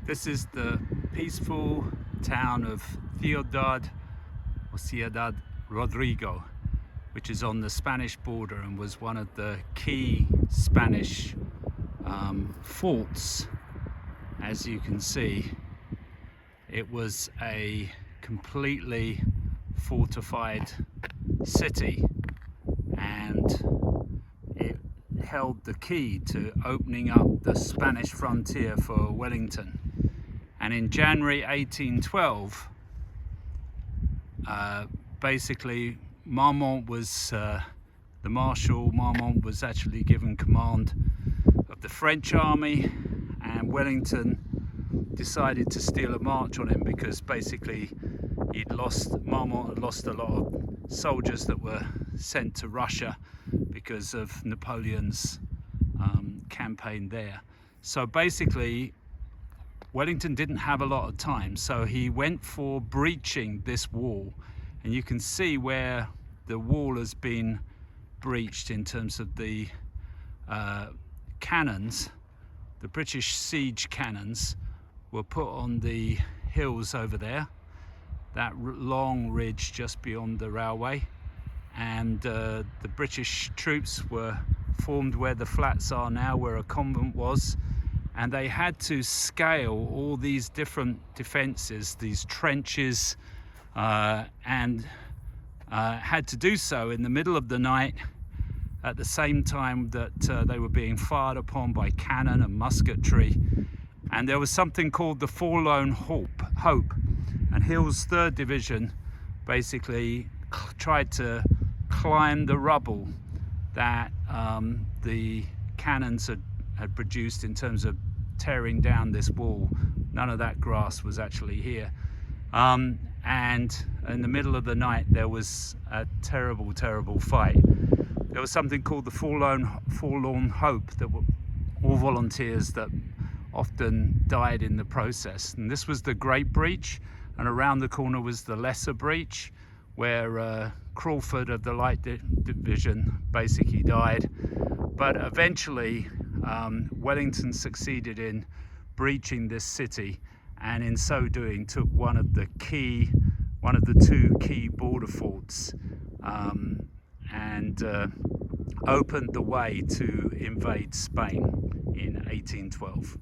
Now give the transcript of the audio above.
This is the peaceful town of Ciudad Rodrigo, which is on the Spanish border and was one of the key Spanish forts. As you can see, it was a completely fortified city, and it held the key to opening up the Spanish frontier for Wellington. And in January 1812, basically Marmont was, the Marshal Marmont was actually given command of the French army, and Wellington decided to steal a march on him because basically Marmont had lost a lot of soldiers that were sent to Russia because of Napoleon's campaign there. So basically Wellington didn't have a lot of time, so he went for breaching this wall, and you can see where the wall has been breached in terms of the cannons. The British siege cannons were put on the hills over there, that long ridge just beyond the railway, and the British troops were formed where the flats are now, where a convent was, and they had to scale all these different defences, these trenches, and had to do so in the middle of the night at the same time that they were being fired upon by cannon and musketry. And there was something called the Forlorn Hope, and Hill's 3rd Division basically tried to climb the rubble that the cannons had produced in terms of tearing down this wall. None of that grass was actually here. And in the middle of the night there was a terrible fight. There was something called the Forlorn Hope, that were all volunteers that often died in the process. And this was the Great Breach, and around the corner was the Lesser Breach, where Crawford of the Light Division basically died. But eventually Wellington succeeded in breaching this city, and in so doing took one of the 2 key border forts, and opened the way to invade Spain in 1812.